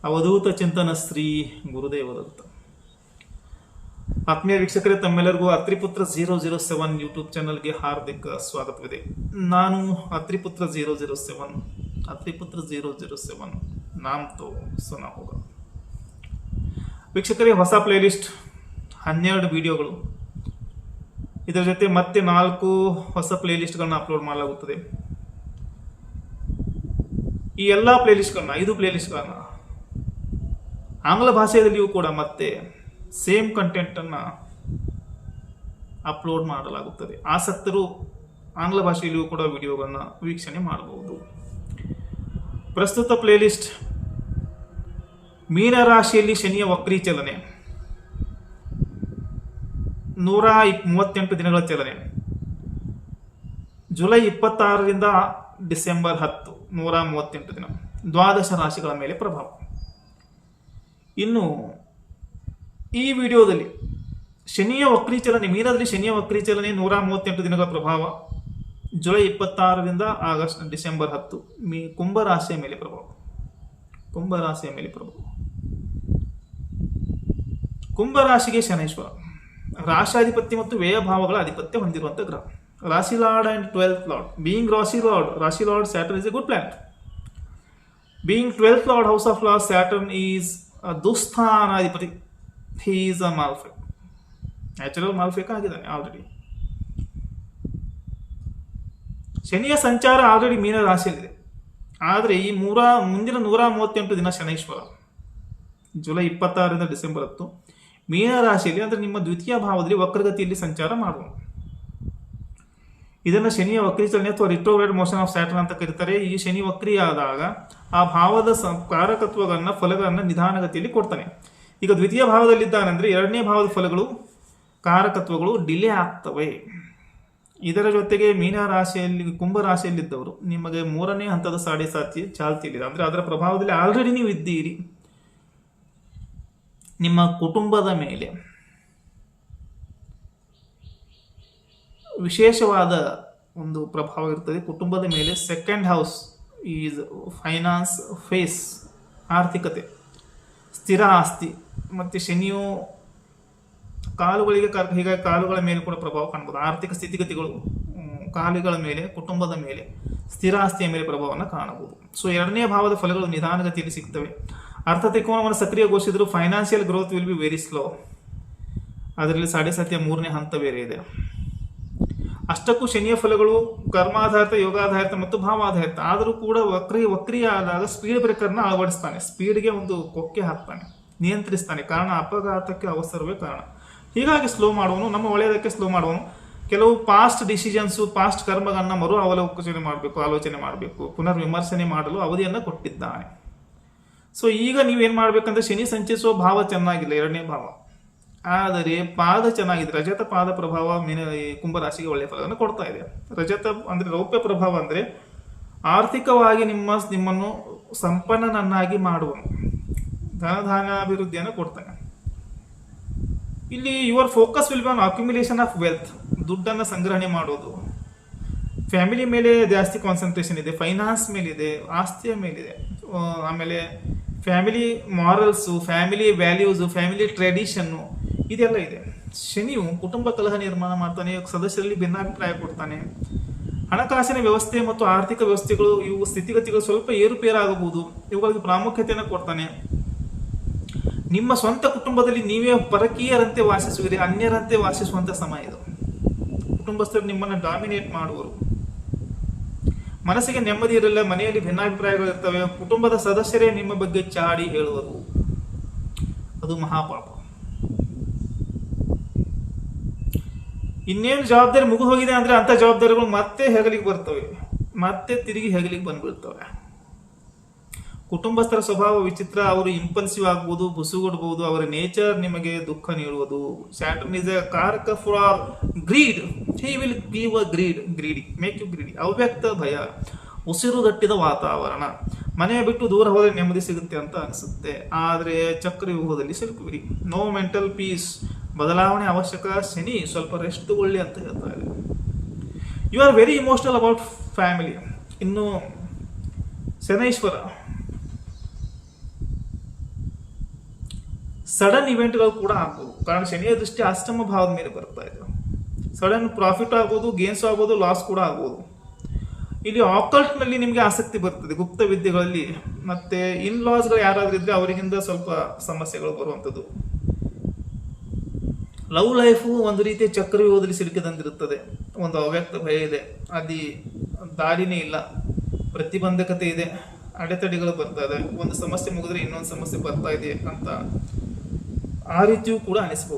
ಅವಧೂತ ಚಿಂತನ ಶ್ರೀ ಗುರುದೇವದತ್ತ. ಆತ್ಮೀಯ ವೀಕ್ಷಕರೇ, ತಮ್ಮೆಲ್ಲರಿಗೂ ಅತ್ರಿಪುತ್ರ 007 ಯೂಟ್ಯೂಬ್ ಚಾನಲ್ಗೆ ಹಾರ್ದಿಕ ಸ್ವಾಗತವಿದೆ. ನಾನು ಅತ್ರಿಪುತ್ರ 007 ನಾಮ್ ತೋ ಸುನಾ ಹೋಗ. ವೀಕ್ಷಕರೇ, ಹೊಸ ಪ್ಲೇಲಿಸ್ಟ್ 12 ವಿಡಿಯೋಗಳು, ಇದರ ಜೊತೆ ಮತ್ತೆ 4 ಹೊಸ ಪ್ಲೇಲಿಸ್ಟ್ಗಳನ್ನ ಅಪ್ಲೋಡ್ ಮಾಡಲಾಗುತ್ತದೆ. ಈ ಎಲ್ಲ ಪ್ಲೇಲಿಸ್ಟ್ಗಳನ್ನ 5 ಪ್ಲೇಲಿಸ್ಟ್ಗಳನ್ನ ಆಂಗ್ಲ ಭಾಷೆಯಲ್ಲಿಯೂ ಕೂಡ ಮತ್ತೆ ಸೇಮ್ ಕಂಟೆಂಟನ್ನು ಅಪ್ಲೋಡ್ ಮಾಡಲಾಗುತ್ತದೆ. ಆಸಕ್ತರು ಆಂಗ್ಲ ಭಾಷೆಯಲ್ಲಿಯೂ ಕೂಡ ವಿಡಿಯೋಗಳನ್ನು ವೀಕ್ಷಣೆ ಮಾಡಬಹುದು. ಪ್ರಸ್ತುತ ಪ್ಲೇಲಿಸ್ಟ್ ಮೀನರಾಶಿಯಲ್ಲಿ ಶನಿಯ ವಕ್ರೀ ಚಲನೆ, 138 ದಿನಗಳ ಚಲನೆ, ಜುಲೈ 26ರಿಂದ ಡಿಸೆಂಬರ್ 10, 138 ದಿನ, ದ್ವಾದಶ ರಾಶಿಗಳ ಮೇಲೆ ಪ್ರಭಾವ. ಇನ್ನು ಈ ವಿಡಿಯೋದಲ್ಲಿ ಶನಿಯ ವಕ್ರೀಚಲನೆ, ಮೀನದಲ್ಲಿ ಶನಿಯ ವಕ್ರೀಚಲನೆ 138 ದಿನಗಳ ಪ್ರಭಾವ, ಜುಲೈ 26ರಿಂದ ಡಿಸೆಂಬರ್ 10, ಕುಂಭರಾಶಿಯ ಮೇಲೆ ಪ್ರಭಾವ. ಕುಂಭರಾಶಿಗೆ ಶನೈಶ್ವರ ರಾಶಾಧಿಪತ್ಯ ಮತ್ತು ವ್ಯಯ ಭಾವಗಳ ಆಧಿಪತ್ಯ ಹೊಂದಿರುವಂತಹ ಗ್ರಹ. ರಾಶಿ lord and 12th lord. Being ರಾಶಿ lord Saturn is a good planet. Being 12th lord house of Lord Saturn is a ದುಸ್ಥಾನಾಧಿಪತಿ. He is a malefic. Natural malefic ಆಗಿದ್ದಾನೆ ಆಲ್ರೆಡಿ. ಶನಿಯ ಸಂಚಾರ ಆಲ್ರೆಡಿ ಮೀನ ರಾಶಿಯಲ್ಲಿದೆ. ಆದರೆ ಈ ಮುಂದಿನ 138 ದಿನ ಶನೈಶ್ವರ ಜುಲೈ 26ರಿಂದ ಡಿಸೆಂಬರ್ 10 ಮೀನ ರಾಶಿಯಲ್ಲಿ, ಅಂದರೆ ನಿಮ್ಮ ದ್ವಿತೀಯ ಭಾವದಲ್ಲಿ ವಕ್ರಗತಿಯಲ್ಲಿ ಸಂಚಾರ ಮಾಡುವ. ಇದನ್ನು ಶನಿಯ ವಕ್ರೀಚಲನೆ ಅಥವಾ ರಿಟ್ರೋಗ್ರೇಡ್ ಮೋಷನ್ ಆಫ್ ಸ್ಯಾಟರ್ನ್ ಅಂತ ಕರೀತಾರೆ. ಈ ಶನಿ ವಕ್ರಿಯಾದಾಗ ಆ ಭಾವದ ಕಾರಕತ್ವಗಳನ್ನ, ಫಲಗಳನ್ನು ನಿಧಾನಗತಿಯಲ್ಲಿ ಕೊಡ್ತಾನೆ. ಈಗ ದ್ವಿತೀಯ ಭಾವದಲ್ಲಿದ್ದಾನೆಂದ್ರೆ ಎರಡನೇ ಭಾವದ ಫಲಗಳು, ಕಾರಕತ್ವಗಳು ಡಿಲೇ ಆಗ್ತವೆ. ಇದರ ಜೊತೆಗೆ ಮೀನ ರಾಶಿಯಲ್ಲಿ, ಕುಂಭ ರಾಶಿಯಲ್ಲಿದ್ದವರು ನಿಮಗೆ 3ನೇ ಹಂತದ ಸಾಡೆ ಸಾತಿ ಚಾಲ್ತಿಯಲ್ಲಿದೆ. ಅಂದರೆ ಅದರ ಪ್ರಭಾವದಲ್ಲಿ ಆಲ್ರೆಡಿ ನೀವು ಇದ್ದೀರಿ. ನಿಮ್ಮ ಕುಟುಂಬದ ಮೇಲೆ ವಿಶೇಷವಾದ ಒಂದು ಪ್ರಭಾವ ಇರ್ತದೆ. ಕುಟುಂಬದ ಮೇಲೆ second house is finance, face, ಆರ್ಥಿಕತೆ, ಸ್ಥಿರ ಆಸ್ತಿ. ಮತ್ತು ಶನಿಯು ಕಾಲುಗಳಿಗೆ ಹೀಗಾಗಿ ಕಾಲುಗಳ ಮೇಲೆ ಕೂಡ ಪ್ರಭಾವ ಕಾಣಬಹುದು. ಆರ್ಥಿಕ ಸ್ಥಿತಿಗತಿಗಳು ಕಾಲುಗಳ ಮೇಲೆ, ಕುಟುಂಬದ ಮೇಲೆ, ಸ್ಥಿರ ಆಸ್ತಿಯ ಮೇಲೆ ಪ್ರಭಾವವನ್ನು ಕಾಣಬಹುದು. ಸೊ 2ನೇ ಭಾವದ ಫಲಗಳು ನಿಧಾನಗತಿಯಲ್ಲಿ ಸಿಗ್ತವೆ. ಅರ್ಥತ್ರಿಕೋನವನ್ನು ಸಕ್ರಿಯಗೊಳಿಸಿದ್ರು financial growth will be very slow. ಅದರಲ್ಲಿ ಸಾಡೆ ಸಾತಿಯ 3ನೇ ಹಂತ ಬೇರೆ ಇದೆ. ಅಷ್ಟಕ್ಕೂ ಶನಿಯ ಫಲಗಳು ಕರ್ಮಾಧಾರಿತ, ಯೋಗಾಧಾರಿತ ಮತ್ತು ಭಾವಾಧಾರಿತ. ಆದರೂ ಕೂಡ ವಕ್ರಿಯ ಆದಾಗ ಸ್ಪೀಡ್ ಬ್ರೇಕರ್ನ ಅಳವಡಿಸ್ತಾನೆ. ಸ್ಪೀಡ್ಗೆ ಒಂದು ಕೊಕ್ಕೆ ಹಾಕ್ತಾನೆ, ನಿಯಂತ್ರಿಸ್ತಾನೆ. ಕಾರಣ ಅಪಘಾತಕ್ಕೆ ಅವಸರವೇ ಕಾರಣ. ಹೀಗಾಗಿ ಸ್ಲೋ ಮಾಡುವನು, ನಮ್ಮ ಒಳ್ಳೆಯದಕ್ಕೆ ಸ್ಲೋ ಮಾಡುವನು. ಕೆಲವು ಪಾಸ್ಟ್ ಡಿಸಿಷನ್ಸು, ಪಾಸ್ಟ್ ಕರ್ಮಗಳನ್ನ ಮರು ಆಲೋಚನೆ ಮಾಡಬೇಕು, ಪುನರ್ವಿಮರ್ಶನೆ ಮಾಡಲು ಅವಧಿಯನ್ನು ಕೊಟ್ಟಿದ್ದಾನೆ. ಸೊ ಈಗ ನೀವೇನು ಮಾಡ್ಬೇಕಂದ್ರೆ, ಶನಿ ಸಂಚರಿಸುವ ಭಾವ ಚೆನ್ನಾಗಿಲ್ಲ, 2ನೇ ಭಾವ. ಆದರೆ ಪಾದ ಚೆನ್ನಾಗಿದೆ. ರಜತ ಪಾದ ಪ್ರಭಾವ ಕುಂಭರಾಶಿಗೆ ಒಳ್ಳೆಯ ಫಲವನ್ನು ಕೊಡ್ತಾ ಇದೆ. ರಜತ ಅಂದರೆ ರೌಪ್ಯ ಪ್ರಭಾವ, ಅಂದರೆ ಆರ್ಥಿಕವಾಗಿ ನಿಮ್ಮನ್ನು ಸಂಪನ್ನನನ್ನಾಗಿ ಮಾಡುವನು, ಧನಧಾನ್ಯಾಭಿವೃದ್ಧಿಯನ್ನು ಕೊಡ್ತಾನೆ. ಇಲ್ಲಿ your focus will be on accumulation of wealth, ದುಡ್ಡನ್ನು ಸಂಗ್ರಹಣೆ ಮಾಡೋದು. ಫ್ಯಾಮಿಲಿ ಮೇಲೆ ಜಾಸ್ತಿ ಕಾನ್ಸಂಟ್ರೇಷನ್ ಇದೆ, ಫೈನಾನ್ಸ್ ಮೇಲಿದೆ, ಆಸ್ತಿಯ ಮೇಲಿದೆ. ಆಮೇಲೆ family morals, family values, family tradition ಇದೆಲ್ಲ ಇದೆ. ಶನಿಯು ಕುಟುಂಬ ಕಲಹ ನಿರ್ಮಾಣ ಮಾಡ್ತಾನೆ, ಸದಸ್ಯರಲ್ಲಿ ಭಿನ್ನಾಭಿಪ್ರಾಯ ಕೊಡ್ತಾನೆ. ಹಣಕಾಸಿನ ವ್ಯವಸ್ಥೆ ಮತ್ತು ಆರ್ಥಿಕ ವ್ಯವಸ್ಥೆಗಳು, ಇವು ಸ್ಥಿತಿಗತಿಗಳು ಸ್ವಲ್ಪ ಏರುಪೇರಾಗಬಹುದು. ಇವುಗಳಿಗೆ ಪ್ರಾಮುಖ್ಯತೆಯನ್ನು ಕೊಡ್ತಾನೆ. ನಿಮ್ಮ ಸ್ವಂತ ಕುಟುಂಬದಲ್ಲಿ ನೀವೇ ಪರಕೀಯರಂತೆ ವಾಸಿಸುವಿರಿ, ಅನ್ಯರಂತೆ ವಾಸಿಸುವಂಥ ಸಮಯ ಇದು. ಕುಟುಂಬಸ್ಥರು ನಿಮ್ಮನ್ನು ಡಾಮಿನೇಟ್ ಮಾಡುವರು. ಮನಸ್ಸಿಗೆ ನೆಮ್ಮದಿ ಇರಲ್ಲ, ಮನೆಯಲ್ಲಿ ಭಿನ್ನಾಭಿಪ್ರಾಯಗಳು ಇರ್ತವೆ. ಕುಟುಂಬದ ಸದಸ್ಯರೇ ನಿಮ್ಮ ಬಗ್ಗೆ ಚಾಡಿ ಹೇಳುವರು, ಅದು ಮಹಾಪಾಪ. ಇನ್ನೇನು ಜವಾಬ್ದಾರಿ ಮುಗಿದು ಹೋಗಿದೆ ಅಂದ್ರೆ ಅಂಥ ಜವಾಬ್ದಾರಿಗಳು ಮತ್ತೆ ಹೆಗಲಿಗೆ ಬರ್ತವೆ, ಮತ್ತೆ ತಿರುಗಿ ಹೆಗಲಿಗೆ ಬಂದ್ಬಿಡ್ತವೆ. ಕುಟುಂಬಸ್ಥರ ಸ್ವಭಾವ ವಿಚಿತ್ರ. ಅವರು ಇಂಪಲ್ಸಿವ್ ಆಗ್ಬೋದು, ಬುಸುಗುಡ್ಬೋದು. ಅವರ ನೇಚರ್ ನಿಮಗೆ ದುಃಖ ನೀಡುವುದು. ಸ್ಯಾಟರ್ನ್ ಇಸ್ ಎ ಕಾರಕ for greed. He will give a greedy, make you greedy. ಅವ್ಯಕ್ತ ಭಯ, ಉಸಿರುಗಟ್ಟಿದ ವಾತಾವರಣ. ಮನೆ ಬಿಟ್ಟು ದೂರ ಹೋದರೆ ನೆಮ್ಮದಿ ಸಿಗುತ್ತೆ ಅಂತ ಅನಿಸುತ್ತೆ, ಆದರೆ ಚಕ್ರವ್ಯೂಹದಲ್ಲಿ ಸಿಲುಕುವಿರಿ. No mental peace. ಬದಲಾವಣೆ ಅವಶ್ಯಕ. ಶನಿ ಸ್ವಲ್ಪ ರೆಸ್ಟ್ ತಗೊಳ್ಳಿ ಅಂತ ಹೇಳ್ತಾ ಇದೆ. You are very emotional about family. ಇನ್ನು ಶನೈಶ್ವರ ಸಡನ್ ಇವೆಂಟ್ಗಳು ಕೂಡ ಆಗ್ಬೋದು. ಕಾರಣ ಶನಿಯ ದೃಷ್ಟಿ ಅಷ್ಟಮ ಭಾವದ ಮೇಲೆ ಬರ್ತಾ ಇದೆ. ಸಡನ್ ಪ್ರಾಫಿಟ್ ಆಗ್ಬೋದು, ಗೇನ್ಸ್ ಆಗ್ಬೋದು, ಲಾಸ್ ಕೂಡ ಆಗ್ಬೋದು. ಇಲ್ಲಿ ಆಕಲ್ಟ್ ನಲ್ಲಿ ನಿಮಗೆ ಆಸಕ್ತಿ ಬರ್ತದೆ, ಗುಪ್ತ ವಿದ್ಯೆಗಳಲ್ಲಿ. ಮತ್ತೆ ಇನ್ ಲಾಸ್ಗಳು ಯಾರಾದ್ರೂ ಇದ್ರೆ ಅವರಿಗಿಂದ ಸ್ವಲ್ಪ ಸಮಸ್ಯೆಗಳು ಬರುವಂಥದ್ದು. ಲವ್ ಲೈಫು ಒಂದು ರೀತಿಯ ಚಕ್ರವ್ಯೂಹದಲ್ಲಿ ಸಿಲುಕಿದಂತಿರುತ್ತದೆ. ಒಂದು ಅವ್ಯಕ್ತ ಭಯ ಇದೆ, ಅಲ್ಲಿ ದಾರಿನೇ ಇಲ್ಲ, ಪ್ರತಿಬಂಧಕತೆ ಇದೆ, ಅಡೆತಡೆಗಳು ಬರ್ತಾ ಇದೆ. ಒಂದು ಸಮಸ್ಯೆ ಮುಗಿದ್ರೆ ಇನ್ನೊಂದು ಸಮಸ್ಯೆ ಬರ್ತಾ ಇದೆ ಅಂತ ಆ ರೀತಿಯೂ ಕೂಡ ಅನಿಸಬಹುದು.